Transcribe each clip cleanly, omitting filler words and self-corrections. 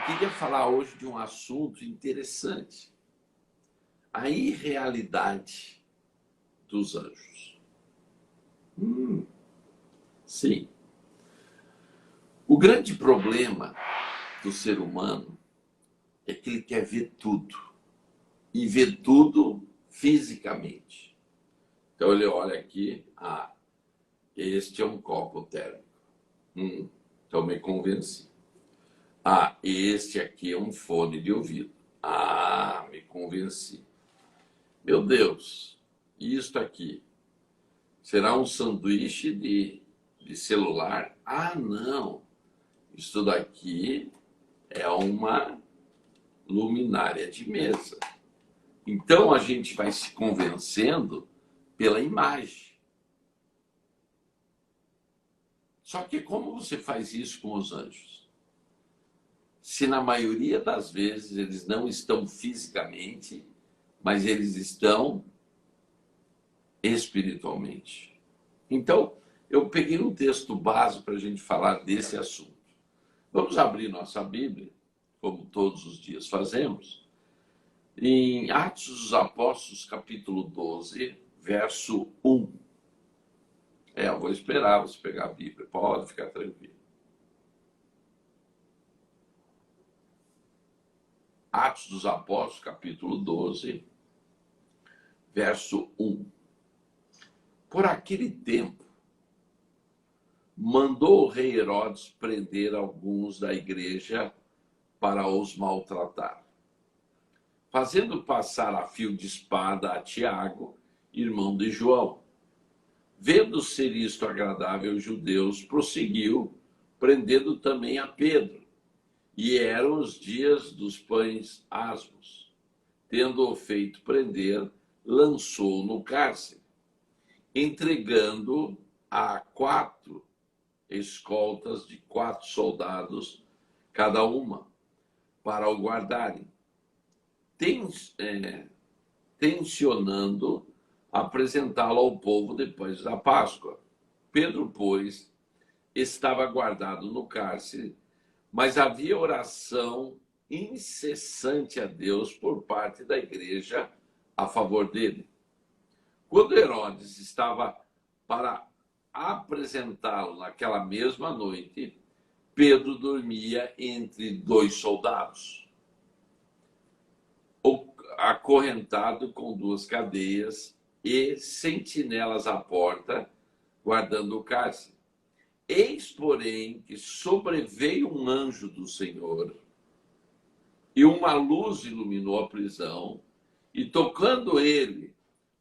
queria falar hoje de um assunto interessante: a irrealidade dos anjos. Sim. O grande problema do ser humano é que ele quer ver tudo, e ver tudo fisicamente. Então ele olha aqui, este é um copo térmico. Então me convenci. Este aqui é um fone de ouvido. Me convenci. Meu Deus, e isto aqui? Será um sanduíche de celular? Não. Isso daqui é uma luminária de mesa. Então a gente vai se convencendo pela imagem. Só que como você faz isso com os anjos? Se na maioria das vezes eles não estão fisicamente, mas eles estão espiritualmente. Então, eu peguei um texto básico para a gente falar desse assunto. Vamos abrir nossa Bíblia, como todos os dias fazemos, em Atos dos Apóstolos, capítulo 12, verso 1. Eu vou esperar você pegar a Bíblia, pode ficar tranquilo. Atos dos Apóstolos, capítulo 12, verso 1. Por aquele tempo, mandou o rei Herodes prender alguns da igreja para os maltratar, fazendo passar a fio de espada a Tiago, irmão de João. Vendo ser isto agradável aos judeus, prosseguiu, prendendo também a Pedro. E eram os dias dos pães asmos. Tendo-o feito prender, lançou no cárcere, entregando a 4 escoltas de 4 soldados, cada uma, para o guardarem, tensionando apresentá-lo ao povo depois da Páscoa. Pedro, pois, estava guardado no cárcere, mas havia oração incessante a Deus por parte da igreja a favor dele. Quando Herodes estava para apresentá-lo naquela mesma noite, Pedro dormia entre 2 soldados, acorrentado com 2 cadeias e sentinelas à porta, guardando o cárcere. Eis, porém, que sobreveio um anjo do Senhor, e uma luz iluminou a prisão, e tocando ele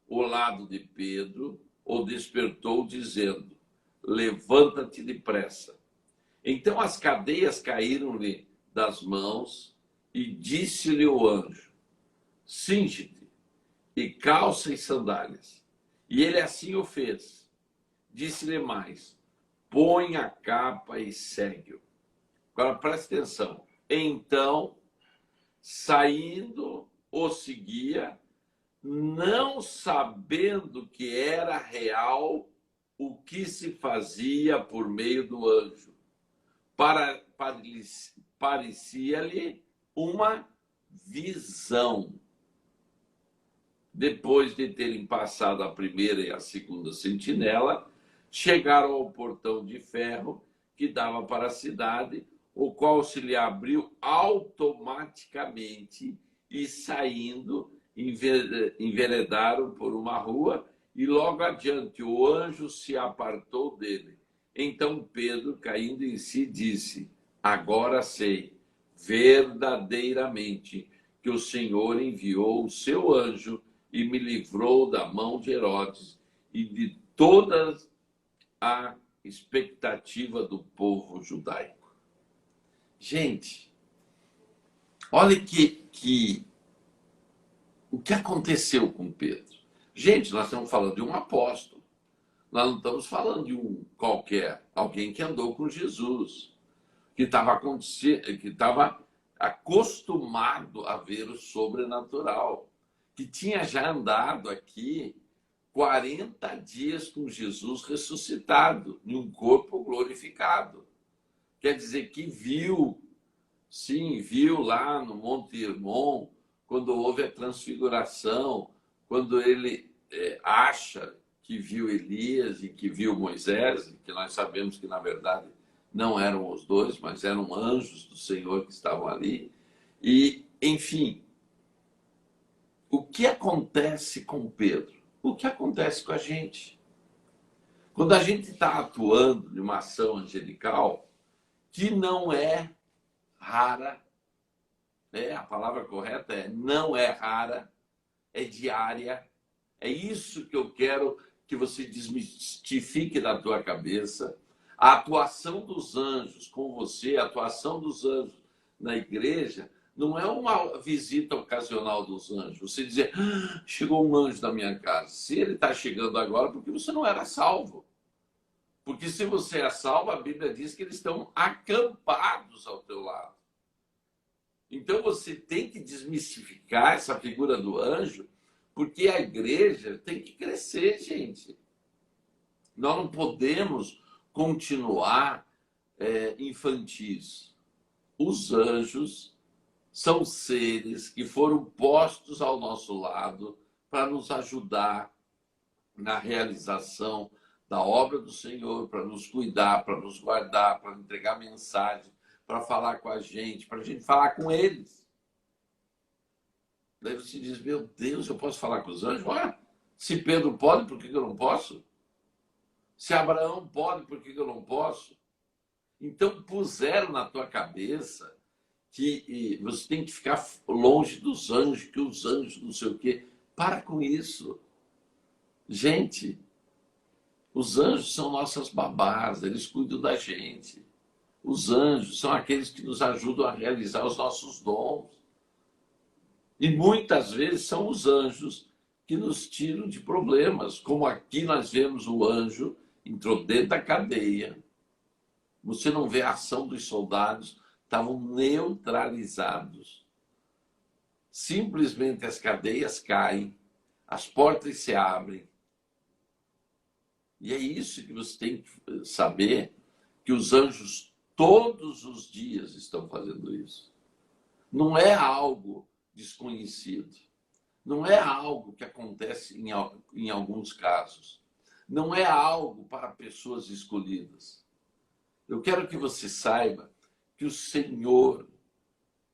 o lado de Pedro, o despertou, dizendo: levanta-te depressa. Então as cadeias caíram-lhe das mãos, e disse-lhe o anjo: cinge-te, e calça e sandálias. E ele assim o fez. Disse-lhe mais: põe a capa e segue-o. Agora presta atenção. Então, saindo, o seguia, não sabendo que era real o que se fazia por meio do anjo. Parecia-lhe uma visão. Depois de terem passado a primeira e a segunda sentinela, chegaram ao portão de ferro que dava para a cidade, o qual se lhe abriu automaticamente, e saindo, enveredaram por uma rua, e logo adiante o anjo se apartou dele. Então Pedro, caindo em si, disse: agora sei verdadeiramente que o Senhor enviou o seu anjo e me livrou da mão de Herodes e de toda a expectativa do povo judaico. Gente, olha o que aconteceu com Pedro. Gente, nós estamos falando de um apóstolo. Nós não estamos falando de um qualquer, alguém que andou com Jesus, que estava acostumado a ver o sobrenatural, que tinha já andado aqui 40 dias com Jesus ressuscitado, em um corpo glorificado. Quer dizer que viu Sim, viu lá no Monte Hermon, quando houve a transfiguração, quando ele acha que viu Elias e que viu Moisés, que nós sabemos que, na verdade, não eram os dois, mas eram anjos do Senhor que estavam ali. E, enfim, o que acontece com Pedro? O que acontece com a gente? Quando a gente está atuando de uma ação angelical, que não é rara, a palavra correta é não é rara, é diária. É isso que eu quero que você desmistifique na tua cabeça. A atuação dos anjos com você, a atuação dos anjos na igreja, não é uma visita ocasional dos anjos. Você dizer, chegou um anjo na minha casa. Se ele está chegando agora, porque você não era salvo. Porque se você é salvo, a Bíblia diz que eles estão acampados ao teu lado. Então você tem que desmistificar essa figura do anjo, porque a igreja tem que crescer, gente. Nós não podemos continuar infantis. Os anjos são seres que foram postos ao nosso lado para nos ajudar na realização da obra do Senhor, para nos cuidar, para nos guardar, para entregar mensagem, para falar com a gente falar com eles. Daí você diz, meu Deus, eu posso falar com os anjos? Olha, se Pedro pode, por que eu não posso? Se Abraão pode, por que eu não posso? Então puseram na tua cabeça que você tem que ficar longe dos anjos, que os anjos não sei o quê. Para com isso. Gente, os anjos são nossas babás, eles cuidam da gente. Os anjos são aqueles que nos ajudam a realizar os nossos dons. E muitas vezes são os anjos que nos tiram de problemas, como aqui nós vemos o anjo entrou dentro da cadeia. Você não vê a ação dos soldados, estavam neutralizados. Simplesmente as cadeias caem, as portas se abrem. E é isso que você tem que saber, que os anjos todos os dias estão fazendo isso. Não é algo desconhecido. Não é algo que acontece em alguns casos. Não é algo para pessoas escolhidas. Eu quero que você saiba que o Senhor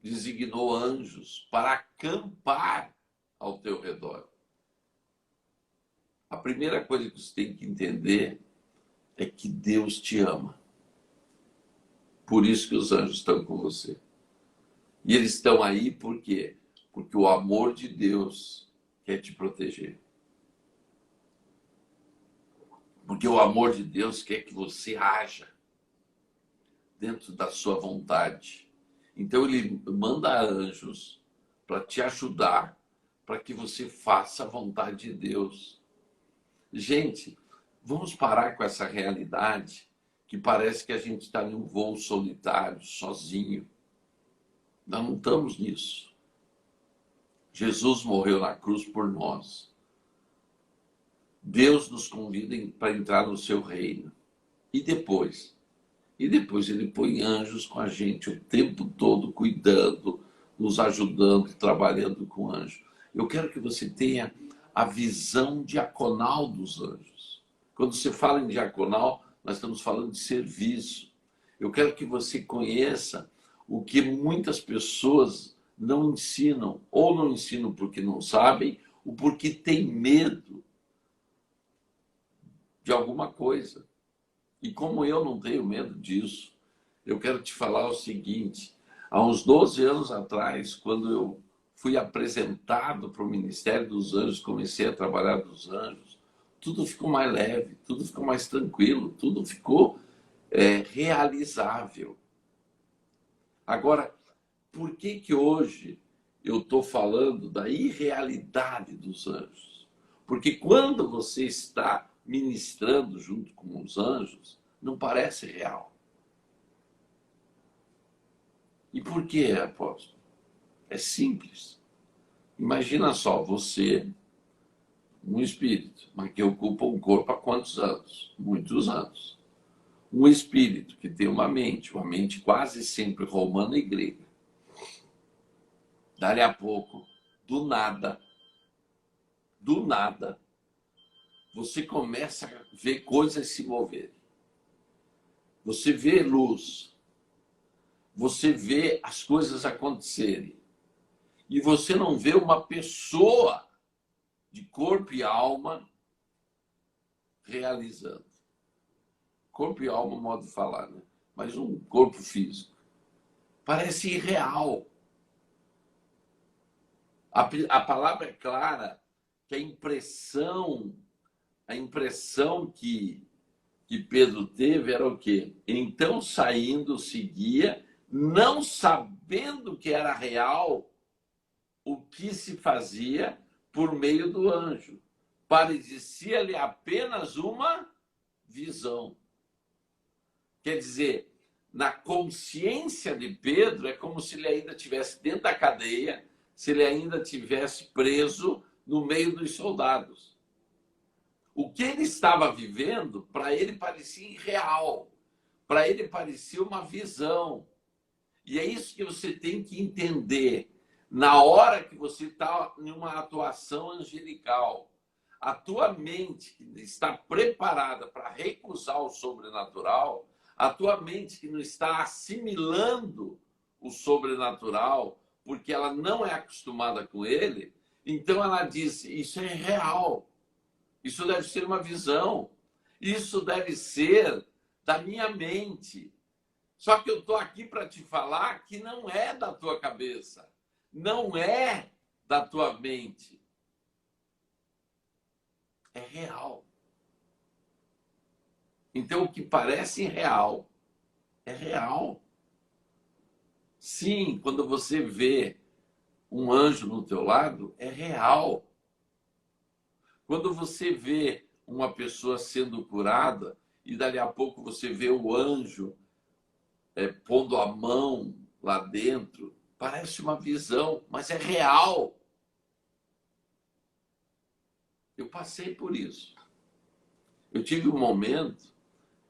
designou anjos para acampar ao teu redor. A primeira coisa que você tem que entender é que Deus te ama. Por isso que os anjos estão com você. E eles estão aí por quê? Porque o amor de Deus quer te proteger. Porque o amor de Deus quer que você haja dentro da sua vontade. Então ele manda anjos para te ajudar, para que você faça a vontade de Deus. Gente, vamos parar com essa realidade que parece que a gente está em um voo solitário, sozinho. Nós não estamos nisso. Jesus morreu na cruz por nós. Deus nos convida para entrar no seu reino. E depois? E depois ele põe anjos com a gente o tempo todo, cuidando, nos ajudando e trabalhando com anjos. Eu quero que você tenha a visão diaconal dos anjos. Quando você fala em diaconal, nós estamos falando de serviço. Eu quero que você conheça o que muitas pessoas não ensinam, ou não ensinam porque não sabem, ou porque têm medo de alguma coisa. E como eu não tenho medo disso, eu quero te falar o seguinte: há uns 12 anos atrás, quando eu fui apresentado para o Ministério dos Anjos, comecei a trabalhar dos anjos, tudo ficou mais leve, tudo ficou mais tranquilo, tudo ficou realizável. Agora, por que hoje eu estou falando da irrealidade dos anjos? Porque quando você está ministrando junto com os anjos, não parece real. E por que, apóstolo? É simples. Imagina só, você, um espírito, mas que ocupa um corpo há quantos anos? Muitos anos. Um espírito que tem uma mente quase sempre romana e grega. Dali a pouco, do nada, você começa a ver coisas se moverem. Você vê luz. Você vê as coisas acontecerem. E você não vê uma pessoa de corpo e alma realizando. Corpo e alma, modo de falar, né? Mas um corpo físico. Parece irreal. A palavra é clara que a impressão que Pedro teve era o quê? Então, saindo, seguia, não sabendo que era real o que se fazia por meio do anjo. Parecia-lhe apenas uma visão. Quer dizer, na consciência de Pedro, é como se ele ainda estivesse dentro da cadeia, se ele ainda estivesse preso no meio dos soldados. O que ele estava vivendo, para ele parecia irreal, para ele parecia uma visão. E é isso que você tem que entender. Na hora que você está em uma atuação angelical, a tua mente que está preparada para recusar o sobrenatural, a tua mente que não está assimilando o sobrenatural, porque ela não é acostumada com ele, então ela diz, isso é real, isso deve ser uma visão, isso deve ser da minha mente. Só que eu estou aqui para te falar que não é da tua cabeça, não é da tua mente. É real. Então, o que parece irreal é real. Sim, quando você vê um anjo no teu lado, é real. Quando você vê uma pessoa sendo curada e dali a pouco você vê o anjo pondo a mão lá dentro, parece uma visão, mas é real. Eu passei por isso. Eu tive um momento,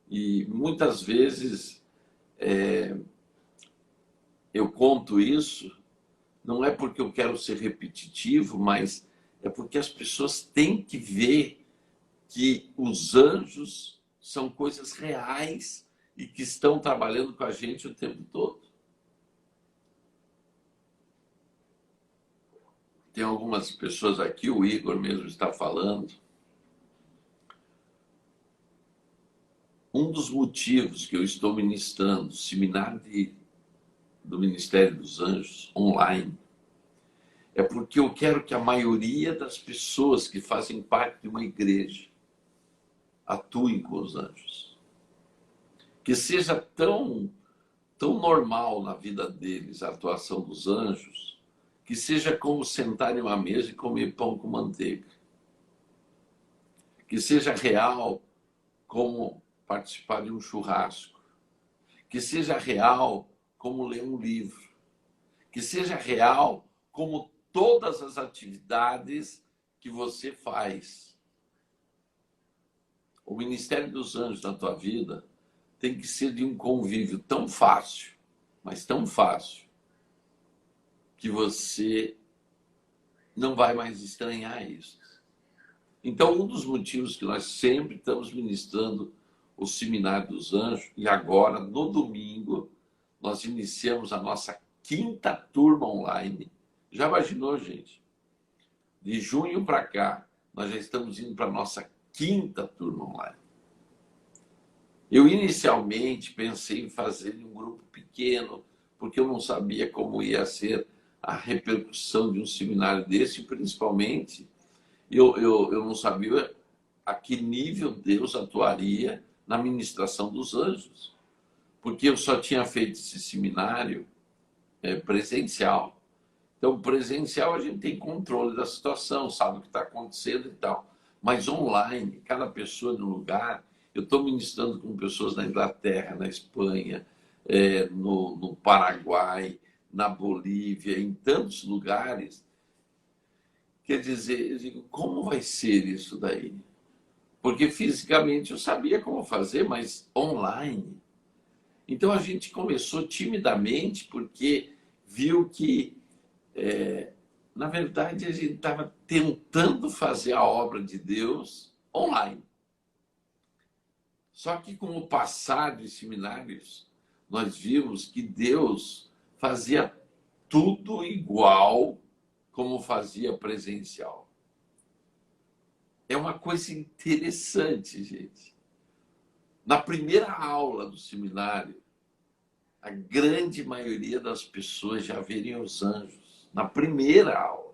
e muitas vezes eu conto isso, não é porque eu quero ser repetitivo, mas é porque as pessoas têm que ver que os anjos são coisas reais e que estão trabalhando com a gente o tempo todo. Tem algumas pessoas aqui, o Igor mesmo está falando. Um dos motivos que eu estou ministrando seminário do Ministério dos Anjos online é porque eu quero que a maioria das pessoas que fazem parte de uma igreja atuem com os anjos. Que seja tão normal na vida deles a atuação dos anjos, que seja como sentar em uma mesa e comer pão com manteiga. Que seja real como participar de um churrasco. Que seja real como ler um livro. Que seja real como todas as atividades que você faz. O Ministério dos Anjos na tua vida tem que ser de um convívio tão fácil, mas tão fácil, que você não vai mais estranhar isso. Então, um dos motivos que nós sempre estamos ministrando o Seminário dos Anjos, e agora, no domingo, nós iniciamos a nossa 5ª turma online. Já imaginou, gente? De junho para cá, nós já estamos indo para a nossa 5ª turma online. Eu inicialmente pensei em fazer em um grupo pequeno, porque eu não sabia como ia ser a repercussão de um seminário desse, e principalmente eu não sabia a que nível Deus atuaria na ministração dos anjos, porque eu só tinha feito esse seminário presencial. Então, presencial a gente tem controle da situação, sabe o que está acontecendo e tal. Mas online, cada pessoa no lugar, eu estou ministrando com pessoas na Inglaterra, na Espanha, no Paraguai, na Bolívia, em tantos lugares. Quer dizer, eu digo, como vai ser isso daí? Porque fisicamente eu sabia como fazer, mas online. Então a gente começou timidamente, porque viu que Na verdade, a gente estava tentando fazer a obra de Deus online. Só que com o passar dos seminários, nós vimos que Deus fazia tudo igual como fazia presencial. É uma coisa interessante, gente. Na primeira aula do seminário, a grande maioria das pessoas já veriam os anjos. Na primeira aula.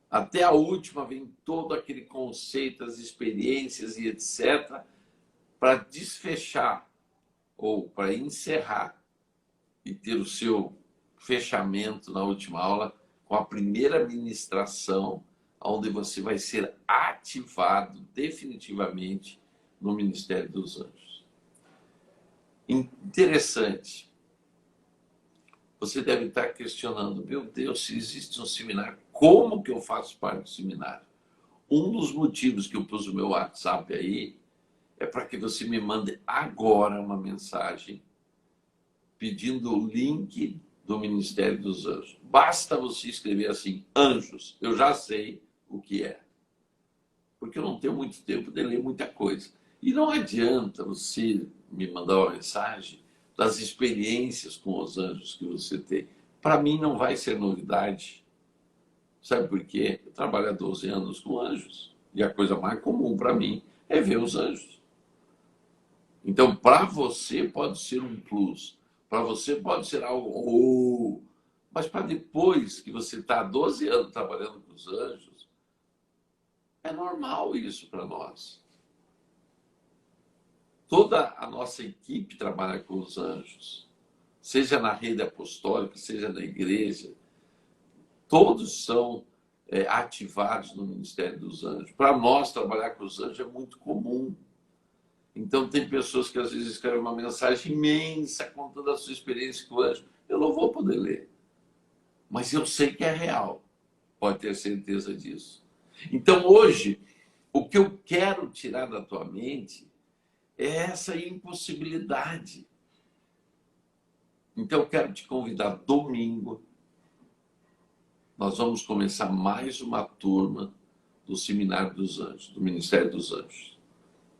Até a última vem todo aquele conceito, as experiências e etc., para desfechar ou para encerrar e ter o seu fechamento na última aula com a primeira ministração, onde você vai ser ativado definitivamente no Ministério dos Anjos. Interessante. Você deve estar questionando, meu Deus, se existe um seminário, como que eu faço parte do seminário? Um dos motivos que eu pus o meu WhatsApp aí é para que você me mande agora uma mensagem pedindo o link do Ministério dos Anjos. Basta você escrever assim, anjos, eu já sei o que é. Porque eu não tenho muito tempo de ler muita coisa. E não adianta você me mandar uma mensagem das experiências com os anjos que você tem. Para mim não vai ser novidade. Sabe por quê? Eu trabalho há 12 anos com anjos. E a coisa mais comum para mim é ver os anjos. Então, para você pode ser um plus. Para você pode ser algo... Mas para depois que você está há 12 anos trabalhando com os anjos, é normal isso para nós. Toda a nossa equipe trabalha com os anjos. Seja na rede apostólica, seja na igreja. Todos são ativados no Ministério dos Anjos. Para nós, trabalhar com os anjos é muito comum. Então, tem pessoas que às vezes escrevem uma mensagem imensa contando a sua experiência com o anjo. Eu não vou poder ler. Mas eu sei que é real. Pode ter certeza disso. Então, hoje, o que eu quero tirar da tua mente é essa impossibilidade. Então, eu quero te convidar domingo. Nós vamos começar mais uma turma do Seminário dos Anjos, do Ministério dos Anjos.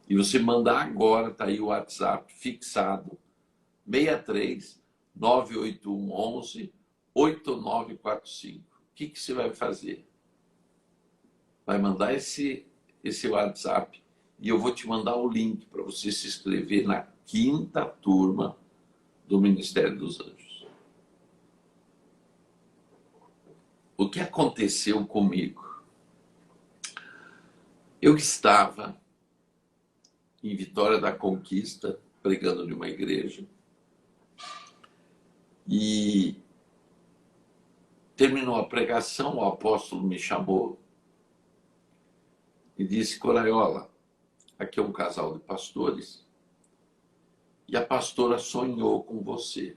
E você mandar agora, tá aí o WhatsApp fixado, 63 981 11 8945. O que você vai fazer? Vai mandar esse WhatsApp e eu vou te mandar o link para você se inscrever na 5ª turma do Ministério dos Anjos. O que aconteceu comigo? Eu estava em Vitória da Conquista, pregando numa igreja, e terminou a pregação, o apóstolo me chamou e disse, Coraiola, aqui é um casal de pastores, e a pastora sonhou com você.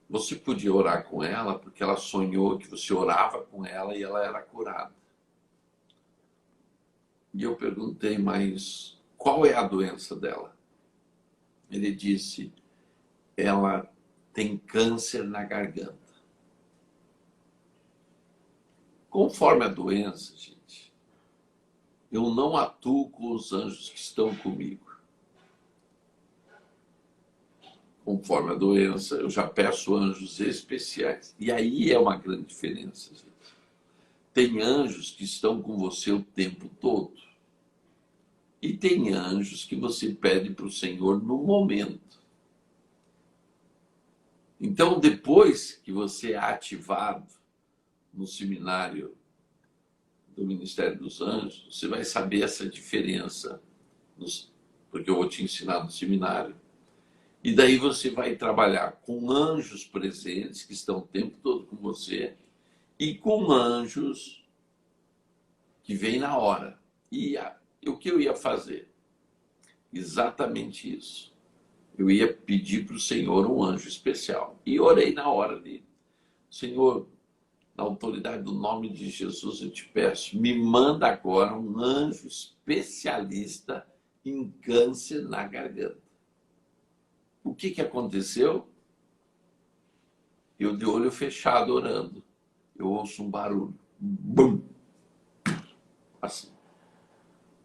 Você podia orar com ela, porque ela sonhou que você orava com ela e ela era curada. E eu perguntei, mas qual é a doença dela? Ele disse, ela tem câncer na garganta. Conforme a doença, gente, eu não atuo com os anjos que estão comigo. Conforme a doença, eu já peço anjos especiais. E aí é uma grande diferença, gente. Tem anjos que estão com você o tempo todo. E tem anjos que você pede para o Senhor no momento. Então, depois que você é ativado no seminário do Ministério dos Anjos, você vai saber essa diferença, porque eu vou te ensinar no seminário. E daí você vai trabalhar com anjos presentes, que estão o tempo todo com você, e com anjos que vêm na hora. E o que eu ia fazer? Exatamente isso. Eu ia pedir para o Senhor um anjo especial. E orei na hora dele. Senhor, na autoridade do nome de Jesus, eu te peço, me manda agora um anjo especialista em câncer na garganta. O que aconteceu? Eu de olho fechado orando, eu ouço um barulho. Bum! Assim.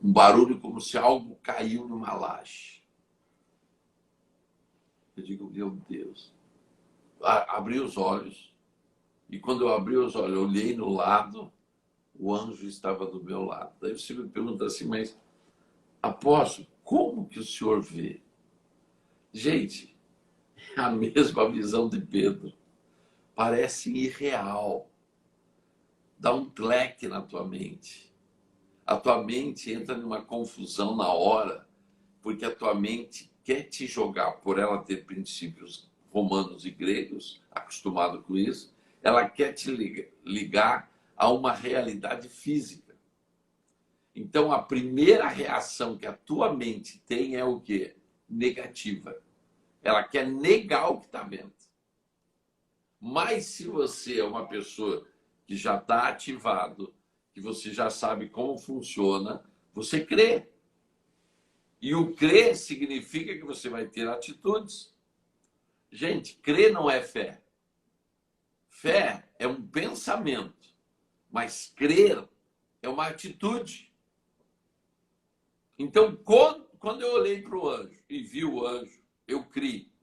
Um barulho como se algo caiu numa laje. Eu digo, meu Deus. Abri os olhos. E quando eu abri os olhos, eu olhei no lado, o anjo estava do meu lado. Daí você me pergunta assim, mas apóstolo, como que o senhor vê? Gente, é a mesma visão de Pedro. Parece irreal. Dá um clique na tua mente. A tua mente entra numa confusão na hora, porque a tua mente quer te jogar, por ela ter princípios romanos e gregos, acostumado com isso, ela quer te ligar a uma realidade física. Então, a primeira reação que a tua mente tem é o quê? Negativa. Ela quer negar o que está vendo. Mas se você é uma pessoa que já está ativado, que você já sabe como funciona, você crê. E o crer significa que você vai ter atitudes. Gente, crer não é fé. Fé é um pensamento, mas crer é uma atitude. Então, quando eu olhei para o anjo e vi o anjo, eu criei.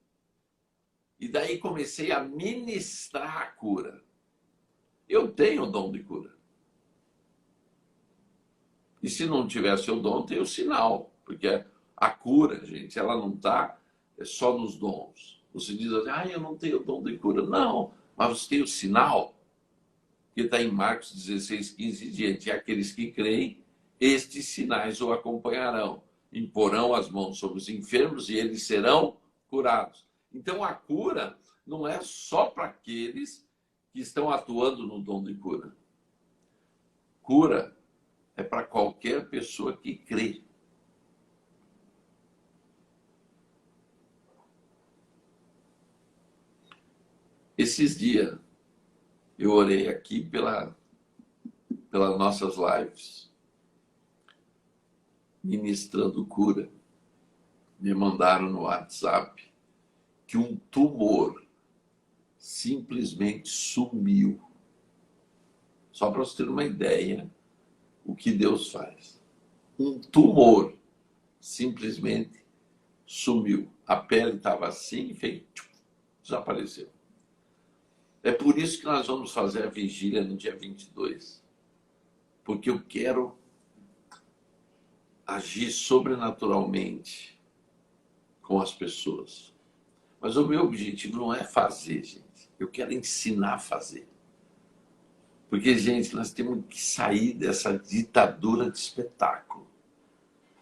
E daí comecei a ministrar a cura. Eu tenho o dom de cura. E se não tivesse o dom, tem o sinal. Porque a cura, gente, ela não está só nos dons. Você diz assim, eu não tenho o dom de cura. Não, mas você tem o sinal, que está em Marcos 16, 15 diante. E aqueles que creem, estes sinais o acompanharão. Imporão as mãos sobre os enfermos e eles serão curados. Então, a cura não é só para aqueles que estão atuando no dom de cura. Cura é para qualquer pessoa que crê. Esses dias, eu orei aqui pelas nossas lives, ministrando cura. Me mandaram no WhatsApp que um tumor simplesmente sumiu. Só para você ter uma ideia, o que Deus faz. Um tumor simplesmente sumiu. A pele estava assim e fez, desapareceu. É por isso que nós vamos fazer a vigília no dia 22. Porque eu quero agir sobrenaturalmente com as pessoas. Mas o meu objetivo não é fazer, gente. Eu quero ensinar a fazer. Porque, gente, nós temos que sair dessa ditadura de espetáculo.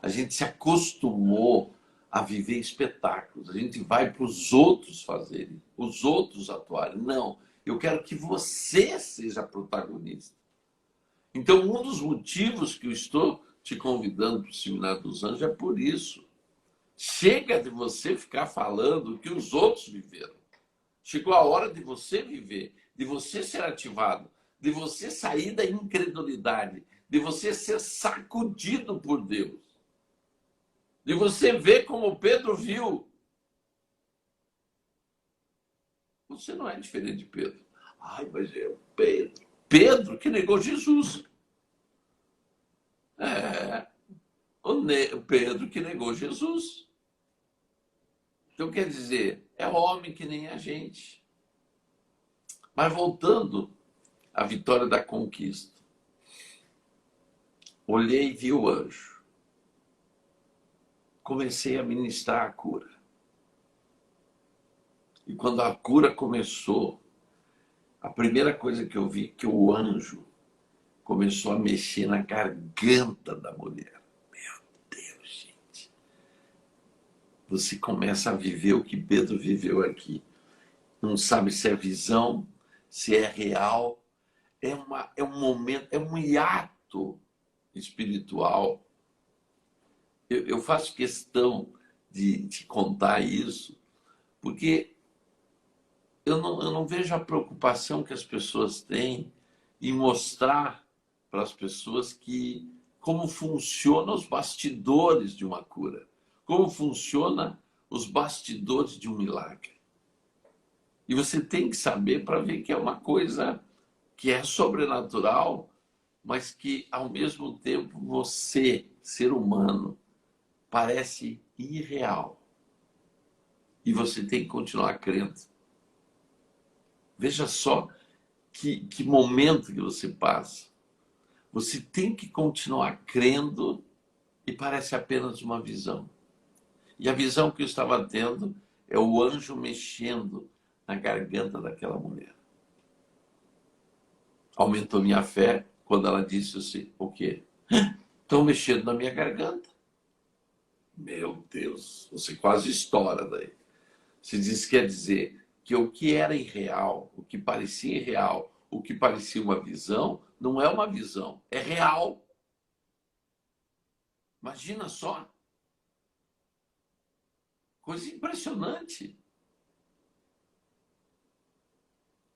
A gente se acostumou a viver espetáculos. A gente vai para os outros fazerem, os outros atuarem. Não, eu quero que você seja protagonista. Então, um dos motivos que eu estou te convidando para o Seminário dos Anjos é por isso. Chega de você ficar falando o que os outros viveram. Chegou a hora de você viver, de você ser ativado, de você sair da incredulidade, de você ser sacudido por Deus, de você ver como Pedro viu. Você não é diferente de Pedro. Mas é Pedro. Pedro que negou Jesus. O Pedro que negou Jesus. Então, quer dizer, é homem que nem a gente. Mas voltando à vitória da conquista. Olhei e vi o anjo. Comecei a ministrar a cura. E quando a cura começou, a primeira coisa que eu vi é que o anjo começou a mexer na garganta da mulher. Meu Deus, gente. Você começa a viver o que Pedro viveu aqui. Não sabe se é visão, se é real. É um momento, é um hiato espiritual. Eu faço questão de te contar isso, porque eu não vejo a preocupação que as pessoas têm em mostrar para as pessoas como funcionam os bastidores de uma cura, como funciona os bastidores de um milagre. E você tem que saber para ver que é uma coisa que é sobrenatural, mas que, ao mesmo tempo, você, ser humano, parece irreal. E você tem que continuar crendo. Veja só que momento que você passa. Você tem que continuar crendo e parece apenas uma visão. E a visão que eu estava tendo é o anjo mexendo na garganta daquela mulher. Aumentou minha fé quando ela disse assim, o quê? Estão mexendo na minha garganta. Meu Deus, você quase estoura daí. Se diz, quer dizer que o que era irreal, o que parecia irreal, o que parecia uma visão, não é uma visão, é real. Imagina só. Coisa impressionante.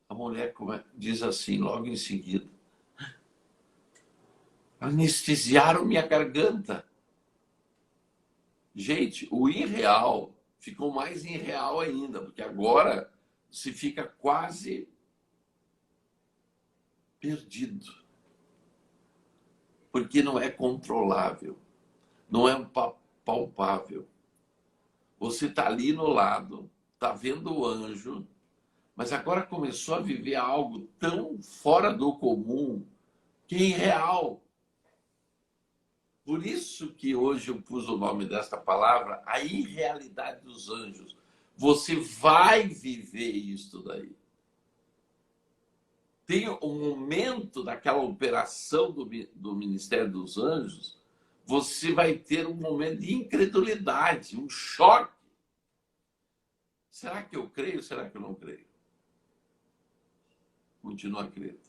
A mulher diz assim, logo em seguida, anestesiaram minha garganta. Gente, o irreal ficou mais irreal ainda, porque agora se fica quase perdido. Porque não é controlável, não é palpável. Você está ali no lado, está vendo o anjo, mas agora começou a viver algo tão fora do comum que é irreal. Por isso que hoje eu pus o nome desta palavra, a irrealidade dos anjos. Você vai viver isso daí. Tem um momento daquela operação do Ministério dos Anjos, você vai ter um momento de incredulidade, um choque. Será que eu creio? Será que eu não creio? Continua crendo.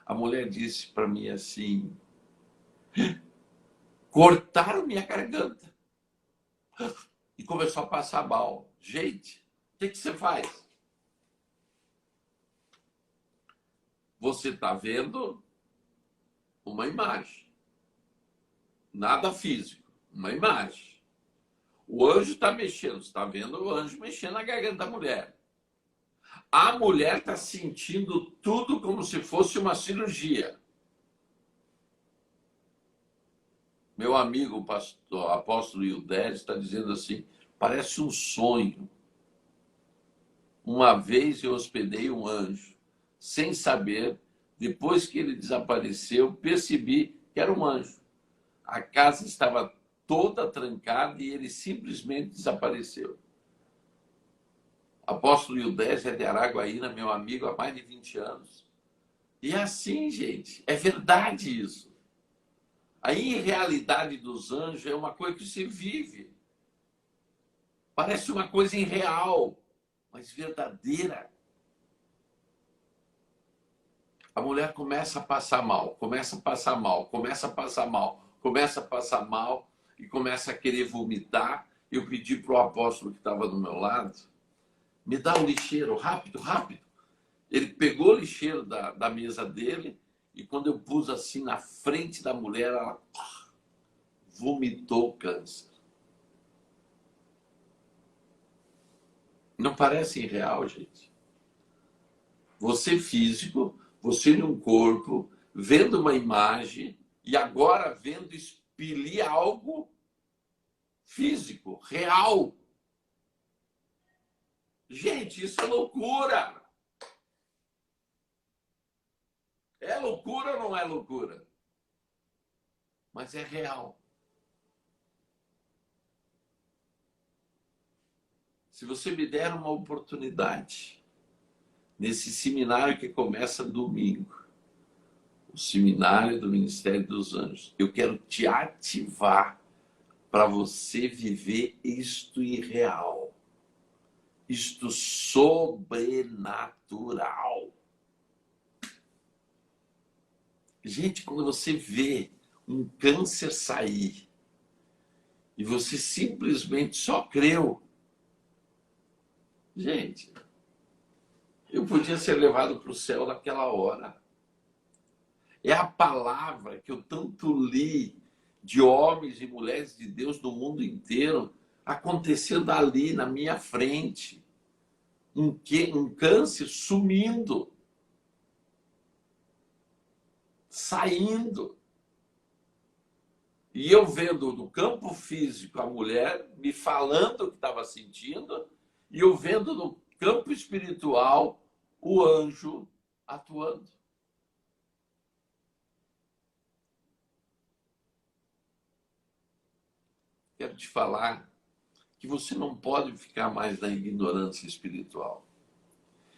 A mulher disse para mim assim, cortaram minha garganta. E começou a passar mal. Gente, o que você faz? Você está vendo uma imagem. Nada físico, uma imagem. O anjo está mexendo, você está vendo o anjo mexendo na garganta da mulher. A mulher está sentindo tudo como se fosse uma cirurgia. Meu amigo, pastor, apóstolo Ildério, está dizendo assim, parece um sonho. Uma vez eu hospedei um anjo, sem saber, depois que ele desapareceu, percebi que era um anjo. A casa estava toda trancada e ele simplesmente desapareceu. Apóstolo Ildério é de Araguaína, meu amigo, há mais de 20 anos. E é assim, gente, é verdade isso. A irrealidade dos anjos é uma coisa que se vive. Parece uma coisa irreal, mas verdadeira. A mulher começa a passar mal, começa a passar mal, começa a passar mal, começa a passar mal e começa a querer vomitar. Eu pedi para o apóstolo que estava do meu lado, me dá o lixeiro, rápido, rápido. Ele pegou o lixeiro da mesa dele e quando eu pus assim na frente da mulher, ela vomitou o câncer. Não parece irreal, gente? Você físico, você num corpo, vendo uma imagem e agora vendo expelir algo físico, real. Gente, isso é loucura. É loucura ou não é loucura? Mas é real. Se você me der uma oportunidade, nesse seminário que começa domingo, o seminário do Ministério dos Anjos, eu quero te ativar para você viver isto irreal, isto sobrenatural. Gente, quando você vê um câncer sair e você simplesmente só creu, gente, eu podia ser levado para o céu naquela hora. É a palavra que eu tanto li de homens e mulheres de Deus do mundo inteiro acontecendo ali na minha frente. um câncer sumindo, saindo. E eu vendo no campo físico a mulher me falando o que estava sentindo, e eu vendo no campo espiritual o anjo atuando. Quero te falar que você não pode ficar mais na ignorância espiritual.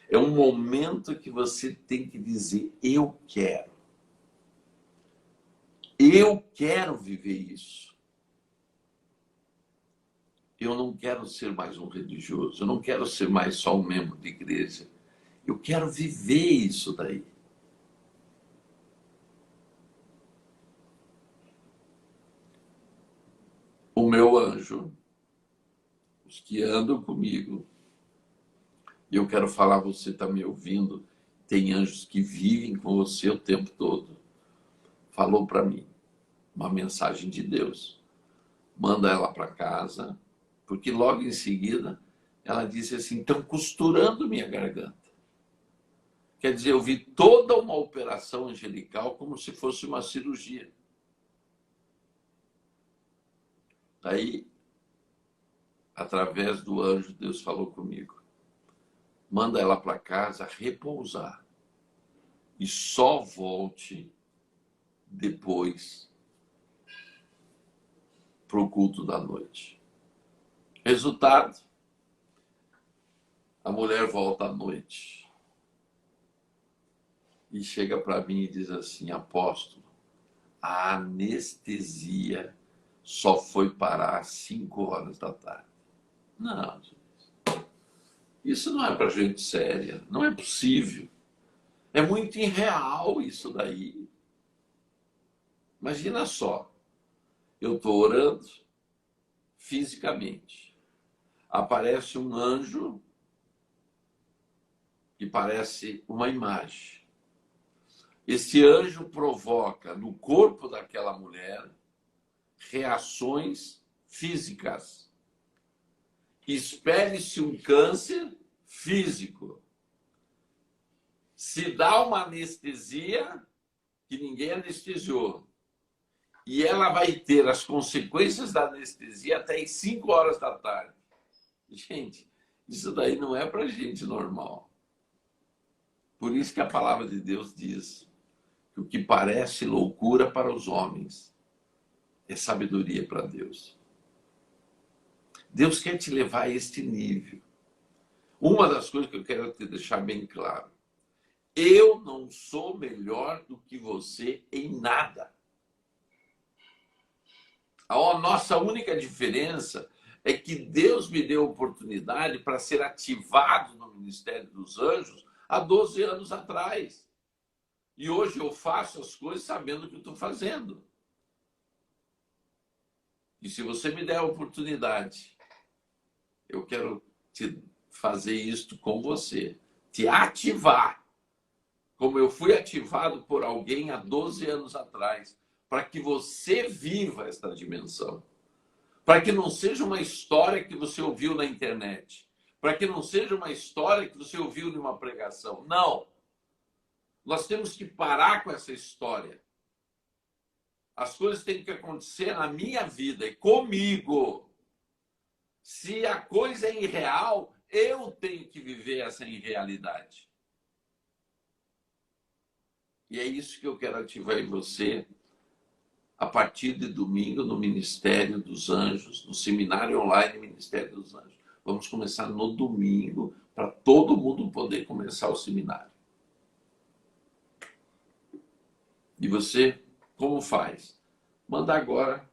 É um momento que você tem que dizer: eu quero. Eu quero viver isso. Eu não quero ser mais um religioso. Eu não quero ser mais só um membro de igreja. Eu quero viver isso daí. O meu anjo, os que andam comigo, e eu quero falar, você está me ouvindo, tem anjos que vivem com você o tempo todo, falou para mim uma mensagem de Deus. Manda ela para casa, porque logo em seguida ela disse assim: estão costurando minha garganta. Quer dizer, eu vi toda uma operação angelical como se fosse uma cirurgia. Daí, através do anjo, Deus falou comigo: manda ela para casa repousar e só volte depois para o culto da noite. Resultado: a mulher volta à noite e chega para mim e diz assim: apóstolo, a anestesia só foi parar às 5 horas da tarde. Não, isso não é para gente séria, não é possível. É muito irreal isso daí. Imagina só, eu estou orando fisicamente, aparece um anjo que parece uma imagem. Esse anjo provoca no corpo daquela mulher reações físicas. Espere-se um câncer físico. Se dá uma anestesia que ninguém anestesiou. E ela vai ter as consequências da anestesia até às 5 horas da tarde. Gente, isso daí não é para gente normal. Por isso que a palavra de Deus diz que o que parece loucura para os homens é sabedoria para Deus. Deus quer te levar a este nível. Uma das coisas que eu quero te deixar bem claro: eu não sou melhor do que você em nada. A nossa única diferença é que Deus me deu oportunidade para ser ativado no Ministério dos Anjos há 12 anos atrás. E hoje eu faço as coisas sabendo o que eu estou fazendo. E se você me der a oportunidade, eu quero te fazer isto com você, te ativar, como eu fui ativado por alguém há 12 anos atrás, para que você viva esta dimensão. Para que não seja uma história que você ouviu na internet. Para que não seja uma história que você ouviu numa pregação. Não. Nós temos que parar com essa história. As coisas têm que acontecer na minha vida e comigo. Se a coisa é irreal, eu tenho que viver essa irrealidade. E é isso que eu quero ativar em você a partir de domingo no Ministério dos Anjos, no seminário online Ministério dos Anjos. Vamos começar no domingo para todo mundo poder começar o seminário. E você, como faz? Manda agora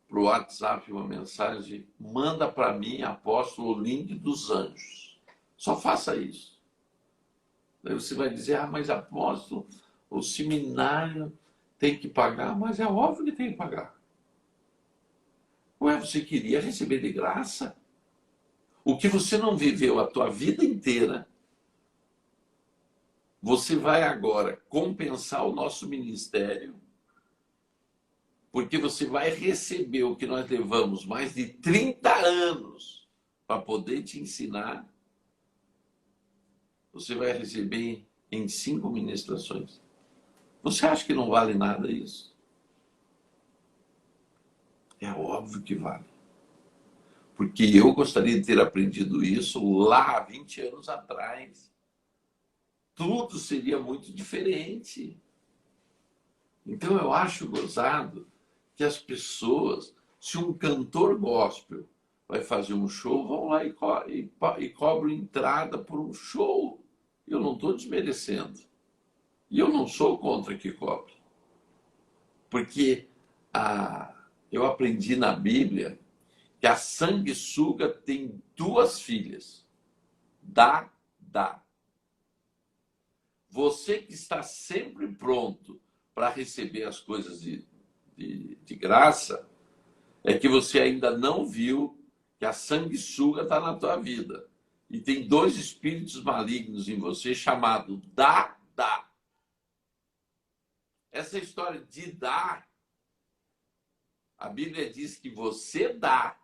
para o WhatsApp uma mensagem: manda para mim, apóstolo, o link dos anjos. Só faça isso. Daí você vai dizer: mas apóstolo, o seminário tem que pagar. Mas é óbvio que tem que pagar. Ué, você queria receber de graça? O que você não viveu a tua vida inteira, você vai agora compensar o nosso ministério, porque você vai receber o que nós levamos mais de 30 anos para poder te ensinar. você vai receber em 5 ministrações. Você acha que não vale nada isso? É óbvio que vale. Porque eu gostaria de ter aprendido isso lá, 20 anos atrás. Tudo seria muito diferente. Então eu acho gozado que as pessoas, se um cantor gospel vai fazer um show, vão lá e cobram entrada por um show. Eu não estou desmerecendo. E eu não sou contra que cobre. Porque eu aprendi na Bíblia que a sanguessuga tem 2 filhas. Dá. Você que está sempre pronto para receber as coisas de graça, é que você ainda não viu que a sanguessuga está na tua vida. E tem 2 espíritos malignos em você chamado dá. Essa história de dar, a Bíblia diz que você dá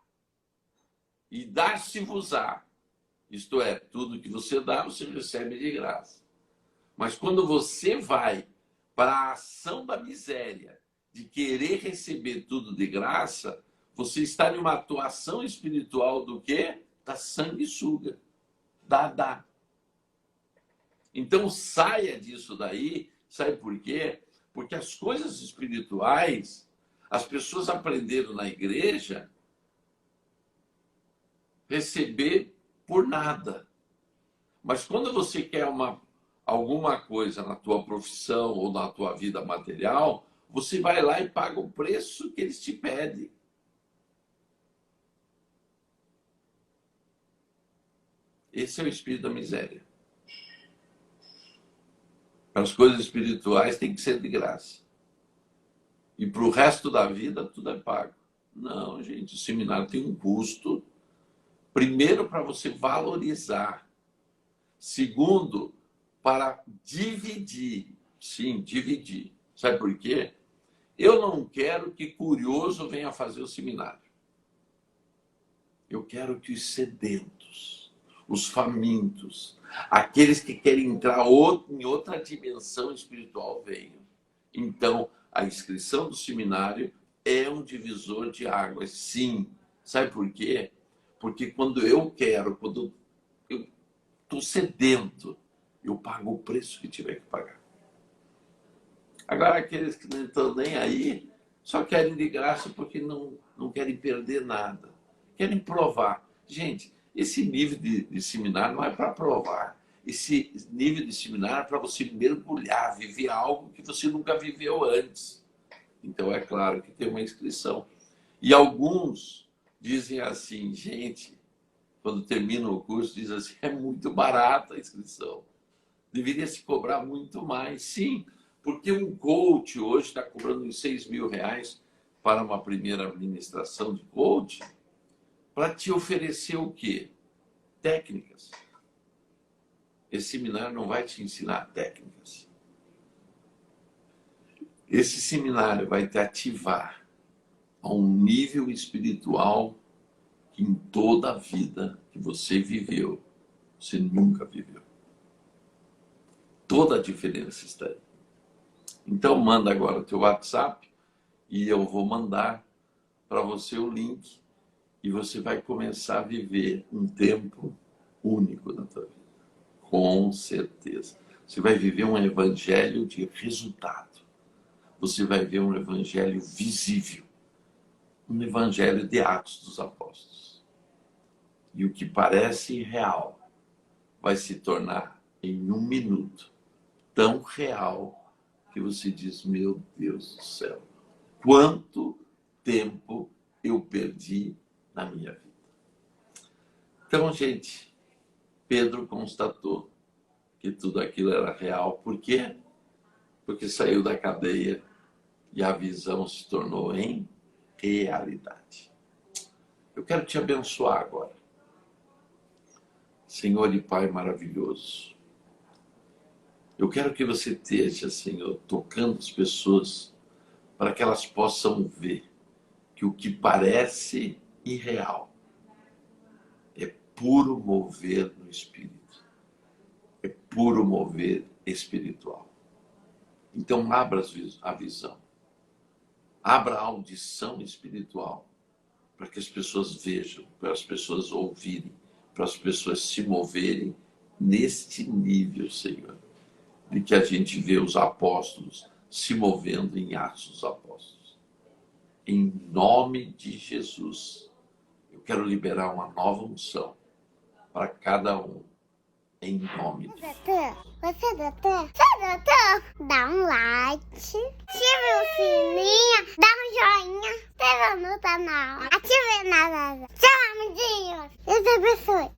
e dar-se-vos-á. Isto é, tudo que você dá, você recebe de graça. Mas quando você vai para a ação da miséria, de querer receber tudo de graça, você está em uma atuação espiritual do quê? Da sanguessuga. Dá. Então saia disso daí. Sabe por quê? Porque as coisas espirituais, as pessoas aprenderam na igreja receber por nada. Mas quando você quer alguma coisa na tua profissão ou na tua vida material, você vai lá e paga o preço que eles te pedem. Esse é o espírito da miséria. As coisas espirituais têm que ser de graça. E para o resto da vida, tudo é pago. Não, gente, o seminário tem um custo. Primeiro, para você valorizar. Segundo, para dividir. Sim, dividir. Sabe por quê? Eu não quero que curioso venha fazer o seminário. Eu quero que os sedentos, os famintos, aqueles que querem entrar em outra dimensão espiritual venham. Então, a inscrição do seminário é um divisor de águas, sim. Sabe por quê? Porque quando eu estou sedento, eu pago o preço que tiver que pagar. Agora, aqueles que não estão nem aí, só querem de graça porque não querem perder nada. Querem provar. Gente, esse nível de seminário não é para provar. Esse nível de seminário é para você mergulhar, viver algo que você nunca viveu antes. Então, é claro que tem uma inscrição. E alguns dizem assim, gente, quando termina o curso, diz assim, é muito barata a inscrição. Deveria se cobrar muito mais. Sim, porque um coach hoje está cobrando uns 6 mil reais para uma primeira administração de coach, para te oferecer o quê? Técnicas. Esse seminário não vai te ensinar técnicas. Esse seminário vai te ativar a um nível espiritual que em toda a vida que você viveu, você nunca viveu. Toda a diferença está aí. Então, manda agora o teu WhatsApp e eu vou mandar para você o link e você vai começar a viver um tempo único na tua vida. Com certeza. Você vai viver um evangelho de resultado. Você vai ver um evangelho visível. Um evangelho de Atos dos Apóstolos. E o que parece irreal vai se tornar, em 1 minuto, tão real que você diz, meu Deus do céu, quanto tempo eu perdi na minha vida. Então, gente, Pedro constatou que tudo aquilo era real. Por quê? Porque saiu da cadeia e a visão se tornou em realidade. Eu quero te abençoar agora. Senhor e Pai maravilhoso, eu quero que você esteja, Senhor, tocando as pessoas para que elas possam ver que o que parece irreal é puro mover no Espírito. É puro mover espiritual. Então, abra a visão, abra a audição espiritual, para que as pessoas vejam, para as pessoas ouvirem, para as pessoas se moverem neste nível, Senhor, de que a gente vê os apóstolos se movendo em Atos dos Apóstolos. Em nome de Jesus, eu quero liberar uma nova unção para cada um, em nome de Jesus. Você é doutor? Dá um like, ative o sininho, dá um joinha, se inscreva no canal, ative na Tchau, amiguinhos. Deus abençoe.